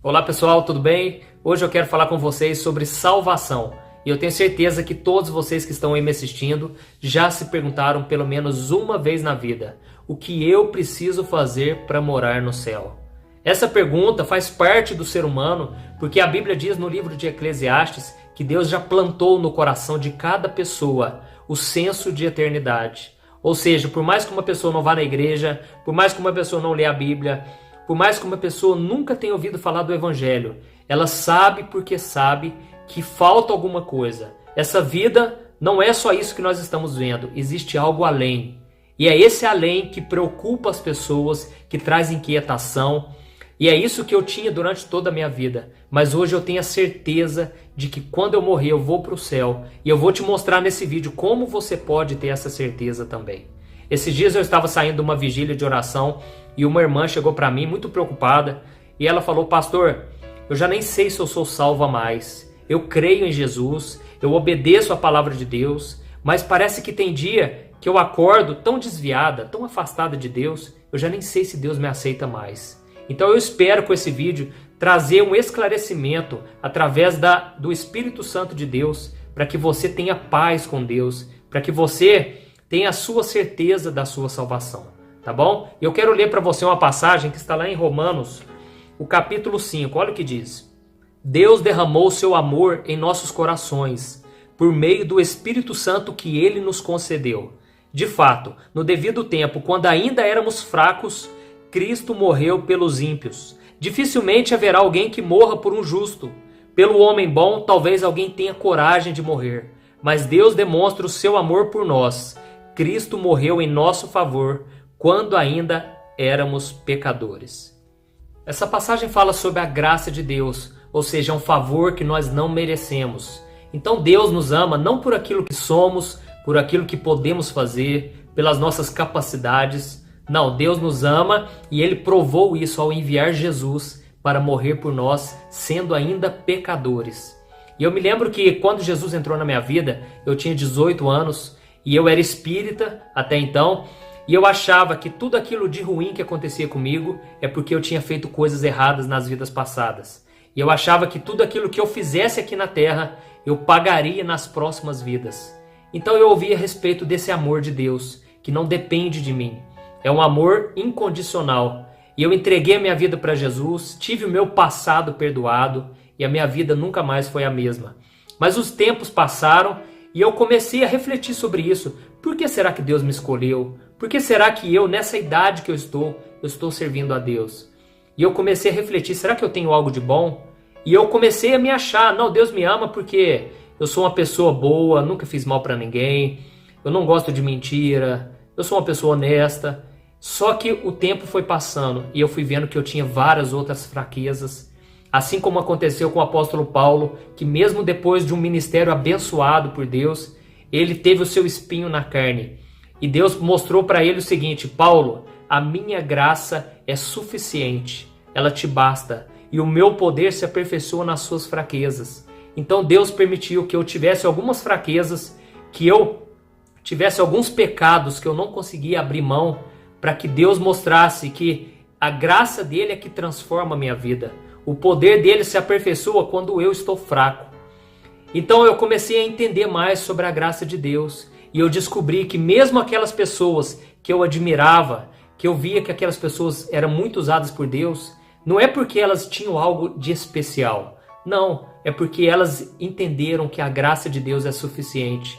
Olá pessoal, tudo bem? Hoje eu quero falar com vocês sobre salvação. E eu tenho certeza que todos vocês que estão aí me assistindo já se perguntaram pelo menos uma vez na vida: o que eu preciso fazer para morar no céu? Essa pergunta faz parte do ser humano, porque a Bíblia diz no livro de Eclesiastes que Deus já plantou no coração de cada pessoa o senso de eternidade. Ou seja, por mais que uma pessoa não vá na igreja, por mais que uma pessoa não lê a Bíblia, por mais que uma pessoa nunca tenha ouvido falar do Evangelho, ela sabe porque sabe que falta alguma coisa. Essa vida não é só isso que nós estamos vendo, existe algo além. E é esse além que preocupa as pessoas, que traz inquietação. E é isso que eu tinha durante toda a minha vida. Mas hoje eu tenho a certeza de que quando eu morrer eu vou para o céu. E eu vou te mostrar nesse vídeo como você pode ter essa certeza também. Esses dias eu estava saindo de uma vigília de oração e uma irmã chegou para mim muito preocupada. E ela falou: pastor, eu já nem sei se eu sou salva mais. Eu creio em Jesus, eu obedeço a palavra de Deus, mas parece que tem dia que eu acordo tão desviada, tão afastada de Deus, eu já nem sei se Deus me aceita mais. Então eu espero com esse vídeo trazer um esclarecimento através do Espírito Santo de Deus, para que você tenha paz com Deus, para que você tenha a sua certeza da sua salvação, tá bom? Eu quero ler para você uma passagem que está lá em Romanos, o capítulo 5, olha o que diz. Deus derramou o seu amor em nossos corações, por meio do Espírito Santo que Ele nos concedeu. De fato, no devido tempo, quando ainda éramos fracos, Cristo morreu pelos ímpios. Dificilmente haverá alguém que morra por um justo. Pelo homem bom, talvez alguém tenha coragem de morrer. Mas Deus demonstra o seu amor por nós. Cristo morreu em nosso favor, quando ainda éramos pecadores. Essa passagem fala sobre a graça de Deus, ou seja, um favor que nós não merecemos. Então Deus nos ama não por aquilo que somos, por aquilo que podemos fazer, pelas nossas capacidades. Não, Deus nos ama e Ele provou isso ao enviar Jesus para morrer por nós, sendo ainda pecadores. E eu me lembro que quando Jesus entrou na minha vida, eu tinha 18 anos e eu era espírita até então, e eu achava que tudo aquilo de ruim que acontecia comigo é porque eu tinha feito coisas erradas nas vidas passadas. E eu achava que tudo aquilo que eu fizesse aqui na terra, eu pagaria nas próximas vidas. Então eu ouvi a respeito desse amor de Deus, que não depende de mim. É um amor incondicional. E eu entreguei a minha vida para Jesus, tive o meu passado perdoado e a minha vida nunca mais foi a mesma. Mas os tempos passaram e eu comecei a refletir sobre isso. Por que será que Deus me escolheu? Por que será que eu, nessa idade que eu estou servindo a Deus? E eu comecei a refletir, será que eu tenho algo de bom? E eu comecei a me achar, não, Deus me ama porque eu sou uma pessoa boa, nunca fiz mal para ninguém, eu não gosto de mentira, eu sou uma pessoa honesta. Só que o tempo foi passando e eu fui vendo que eu tinha várias outras fraquezas. Assim como aconteceu com o apóstolo Paulo, que mesmo depois de um ministério abençoado por Deus, ele teve o seu espinho na carne. E Deus mostrou para ele o seguinte: Paulo, a minha graça é suficiente, ela te basta, e o meu poder se aperfeiçoa nas suas fraquezas. Então Deus permitiu que eu tivesse algumas fraquezas, que eu tivesse alguns pecados que eu não conseguia abrir mão, para que Deus mostrasse que a graça dele é que transforma a minha vida. O poder dele se aperfeiçoa quando eu estou fraco. Então eu comecei a entender mais sobre a graça de Deus. E eu descobri que mesmo aquelas pessoas que eu admirava, que eu via que aquelas pessoas eram muito usadas por Deus, não é porque elas tinham algo de especial. Não, é porque elas entenderam que a graça de Deus é suficiente.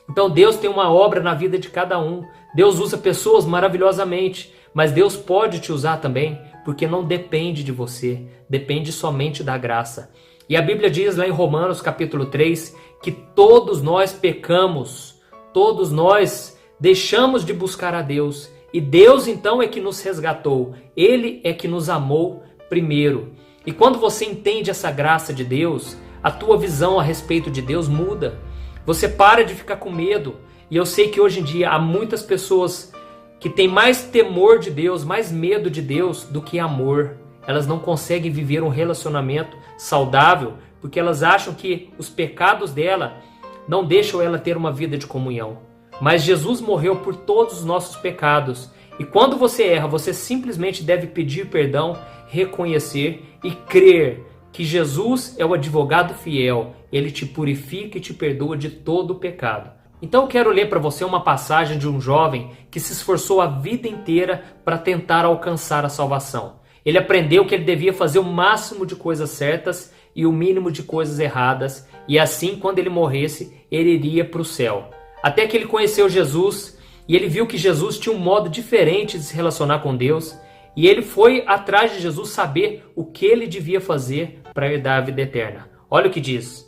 Então Deus tem uma obra na vida de cada um. Deus usa pessoas maravilhosamente, mas Deus pode te usar também, porque não depende de você, depende somente da graça. E a Bíblia diz lá em Romanos capítulo 3, que todos nós pecamos, todos nós deixamos de buscar a Deus. E Deus então é que nos resgatou, Ele é que nos amou primeiro. E quando você entende essa graça de Deus, a tua visão a respeito de Deus muda. Você para de ficar com medo. E eu sei que hoje em dia há muitas pessoas que têm mais temor de Deus, mais medo de Deus do que amor. Elas não conseguem viver um relacionamento saudável porque elas acham que os pecados dela não deixam ela ter uma vida de comunhão. Mas Jesus morreu por todos os nossos pecados. E quando você erra, você simplesmente deve pedir perdão, reconhecer e crer que Jesus é o advogado fiel, ele te purifica e te perdoa de todo o pecado. Então eu quero ler para você uma passagem de um jovem que se esforçou a vida inteira para tentar alcançar a salvação. Ele aprendeu que ele devia fazer o máximo de coisas certas e o mínimo de coisas erradas, e assim, quando ele morresse, ele iria para o céu. Até que ele conheceu Jesus e ele viu que Jesus tinha um modo diferente de se relacionar com Deus, e ele foi atrás de Jesus saber o que ele devia fazer para herdar a vida eterna. Olha o que diz.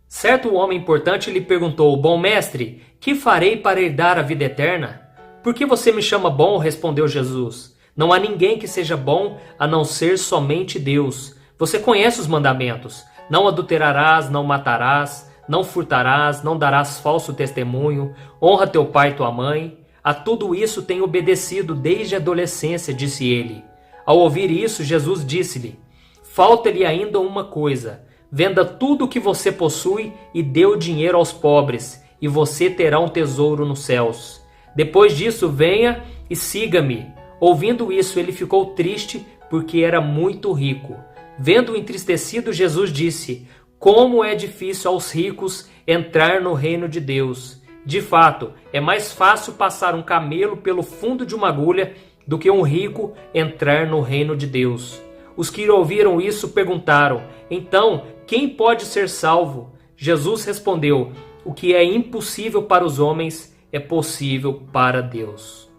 Certo homem importante lhe perguntou: Bom mestre, que farei para herdar a vida eterna? Por que você me chama bom? Respondeu Jesus. Não há ninguém que seja bom a não ser somente Deus. Você conhece os mandamentos. Não adulterarás, não matarás, não furtarás, não darás falso testemunho, honra teu pai e tua mãe. A tudo isso tenho obedecido desde a adolescência, disse ele. Ao ouvir isso, Jesus disse-lhe: Falta-lhe ainda uma coisa. Venda tudo o que você possui e dê o dinheiro aos pobres, e você terá um tesouro nos céus. Depois disso, venha e siga-me. Ouvindo isso, ele ficou triste porque era muito rico. Vendo-o entristecido, Jesus disse: Como é difícil aos ricos entrar no reino de Deus. De fato, é mais fácil passar um camelo pelo fundo de uma agulha do que um rico entrar no reino de Deus. Os que ouviram isso perguntaram: Então, quem pode ser salvo? Jesus respondeu: O que é impossível para os homens é possível para Deus.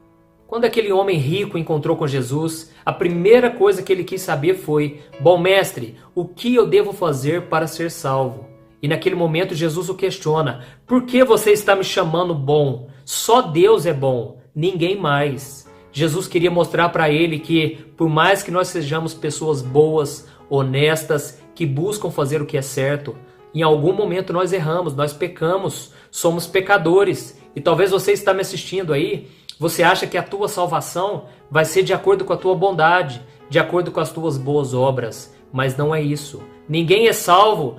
Quando aquele homem rico encontrou com Jesus, a primeira coisa que ele quis saber foi: Bom mestre, o que eu devo fazer para ser salvo? E naquele momento Jesus o questiona: Por que você está me chamando bom? Só Deus é bom, ninguém mais. Jesus queria mostrar para ele que, por mais que nós sejamos pessoas boas, honestas, que buscam fazer o que é certo, em algum momento nós erramos, nós pecamos, somos pecadores. E talvez você está me assistindo aí, você acha que a tua salvação vai ser de acordo com a tua bondade, de acordo com as tuas boas obras, mas não é isso. Ninguém é salvo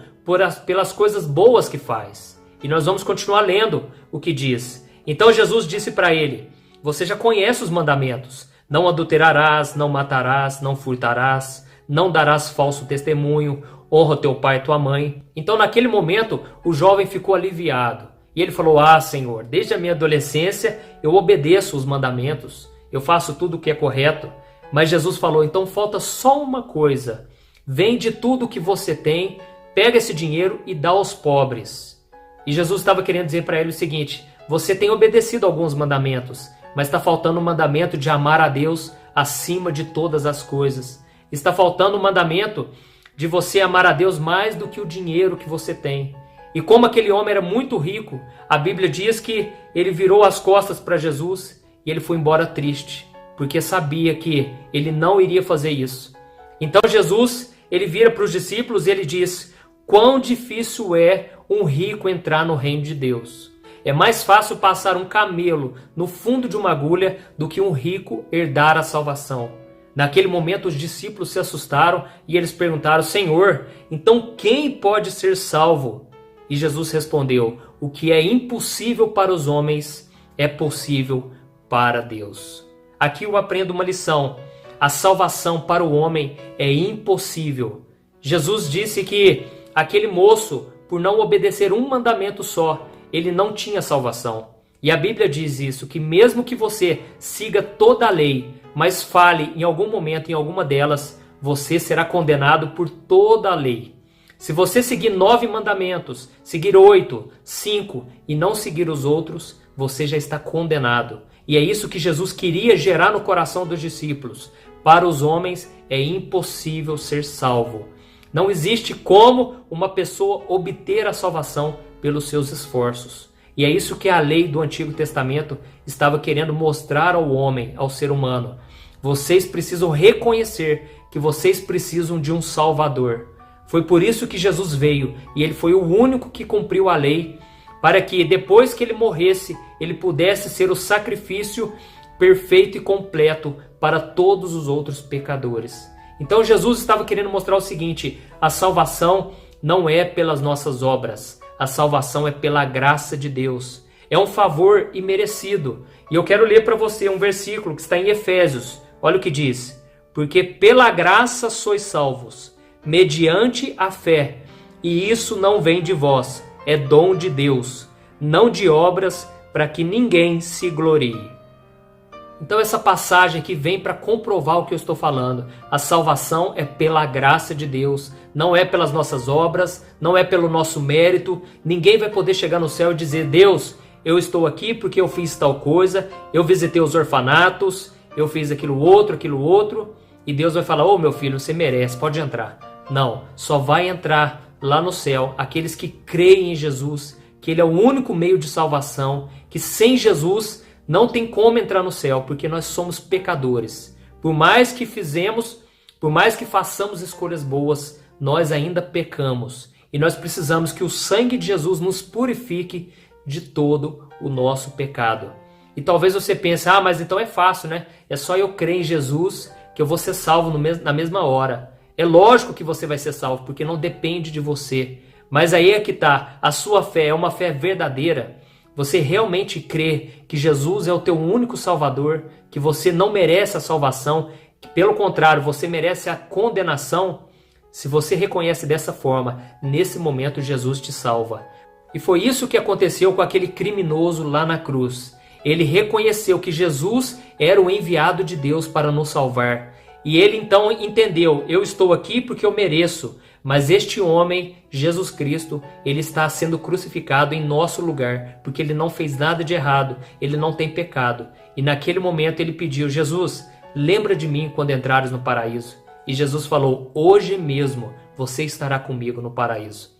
pelas coisas boas que faz. E nós vamos continuar lendo o que diz. Então Jesus disse para ele: Você já conhece os mandamentos. Não adulterarás, não matarás, não furtarás, não darás falso testemunho, honra teu pai e tua mãe. Então naquele momento o jovem ficou aliviado. E ele falou: Ah, Senhor, desde a minha adolescência eu obedeço os mandamentos. Eu faço tudo o que é correto. Mas Jesus falou: Então falta só uma coisa. Vende tudo o que você tem, pega esse dinheiro e dá aos pobres. E Jesus estava querendo dizer para ele o seguinte: Você tem obedecido alguns mandamentos, mas está faltando o mandamento de amar a Deus acima de todas as coisas. Está faltando o mandamento de você amar a Deus mais do que o dinheiro que você tem. E como aquele homem era muito rico, a Bíblia diz que ele virou as costas para Jesus e ele foi embora triste, porque sabia que ele não iria fazer isso. Então Jesus, ele vira para os discípulos e ele diz: Quão difícil é um rico entrar no reino de Deus. É mais fácil passar um camelo no fundo de uma agulha do que um rico herdar a salvação. Naquele momento os discípulos se assustaram e eles perguntaram: Senhor, então quem pode ser salvo? E Jesus respondeu: O que é impossível para os homens é possível para Deus. Aqui eu aprendo uma lição: a salvação para o homem é impossível. Jesus disse que aquele moço, por não obedecer um mandamento só, ele não tinha salvação. E a Bíblia diz isso, que mesmo que você siga toda a lei, mas fale em algum momento em alguma delas, você será condenado por toda a lei. Se você seguir 9 mandamentos, seguir 8, 5 e não seguir os outros, você já está condenado. E é isso que Jesus queria gerar no coração dos discípulos. Para os homens é impossível ser salvo. Não existe como uma pessoa obter a salvação pelos seus esforços. E é isso que a lei do Antigo Testamento estava querendo mostrar ao homem, ao ser humano. Vocês precisam reconhecer que vocês precisam de um Salvador. Foi por isso que Jesus veio, e ele foi o único que cumpriu a lei, para que depois que ele morresse, ele pudesse ser o sacrifício perfeito e completo para todos os outros pecadores. Então Jesus estava querendo mostrar o seguinte: a salvação não é pelas nossas obras, a salvação é pela graça de Deus. É um favor imerecido. E eu quero ler para você um versículo que está em Efésios. Olha o que diz: porque pela graça sois salvos, mediante a fé, e isso não vem de vós, é dom de Deus, não de obras, para que ninguém se glorie. Então essa passagem aqui vem para comprovar o que eu estou falando. A salvação é pela graça de Deus, não é pelas nossas obras, não é pelo nosso mérito. Ninguém vai poder chegar no céu e dizer: Deus, eu estou aqui porque eu fiz tal coisa, eu visitei os orfanatos, eu fiz aquilo outro, e Deus vai falar: ô meu filho, você merece, pode entrar. Não, só vai entrar lá no céu aqueles que creem em Jesus, que Ele é o único meio de salvação, que sem Jesus não tem como entrar no céu, porque nós somos pecadores. Por mais que façamos escolhas boas, nós ainda pecamos. E nós precisamos que o sangue de Jesus nos purifique de todo o nosso pecado. E talvez você pense: ah, mas então é fácil, né? É só eu crer em Jesus que eu vou ser salvo na mesma hora. É lógico que você vai ser salvo, porque não depende de você. Mas aí é que está, a sua fé é uma fé verdadeira. Você realmente crê que Jesus é o teu único Salvador, que você não merece a salvação, que pelo contrário, você merece a condenação? Se você reconhece dessa forma, nesse momento Jesus te salva. E foi isso que aconteceu com aquele criminoso lá na cruz. Ele reconheceu que Jesus era o enviado de Deus para nos salvar. E ele então entendeu: eu estou aqui porque eu mereço. Mas este homem, Jesus Cristo, ele está sendo crucificado em nosso lugar, porque ele não fez nada de errado, ele não tem pecado. E naquele momento ele pediu: Jesus, lembra de mim quando entrares no paraíso. E Jesus falou: hoje mesmo você estará comigo no paraíso.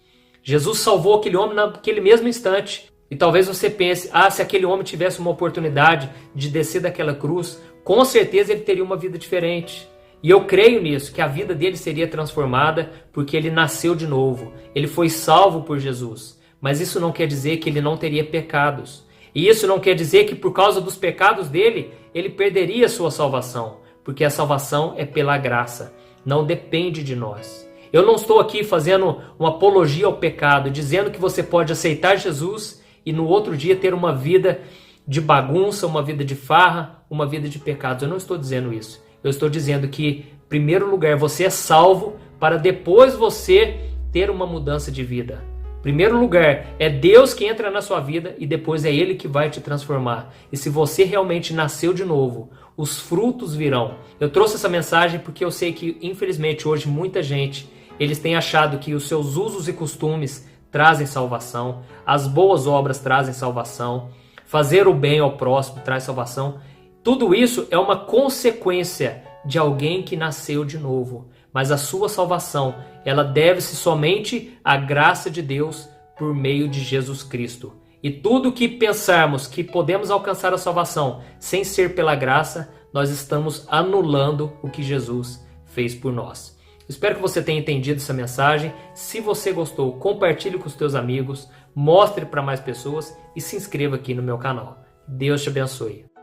Jesus salvou aquele homem naquele mesmo instante. E talvez você pense: ah, se aquele homem tivesse uma oportunidade de descer daquela cruz, com certeza ele teria uma vida diferente. E eu creio nisso, que a vida dele seria transformada porque ele nasceu de novo. Ele foi salvo por Jesus. Mas isso não quer dizer que ele não teria pecados. E isso não quer dizer que por causa dos pecados dele, ele perderia a sua salvação. Porque a salvação é pela graça, não depende de nós. Eu não estou aqui fazendo uma apologia ao pecado, dizendo que você pode aceitar Jesus e no outro dia ter uma vida de bagunça, uma vida de farra, uma vida de pecados. Eu não estou dizendo isso. Eu estou dizendo que, em primeiro lugar, você é salvo para depois você ter uma mudança de vida. Em primeiro lugar, é Deus que entra na sua vida e depois é Ele que vai te transformar. E se você realmente nasceu de novo, os frutos virão. Eu trouxe essa mensagem porque eu sei que, infelizmente, hoje muita gente, eles têm achado que os seus usos e costumes trazem salvação, as boas obras trazem salvação, fazer o bem ao próximo traz salvação. Tudo isso é uma consequência de alguém que nasceu de novo. Mas a sua salvação, ela deve-se somente à graça de Deus por meio de Jesus Cristo. E tudo que pensarmos que podemos alcançar a salvação sem ser pela graça, nós estamos anulando o que Jesus fez por nós. Espero que você tenha entendido essa mensagem. Se você gostou, compartilhe com os teus amigos, mostre para mais pessoas e se inscreva aqui no meu canal. Deus te abençoe.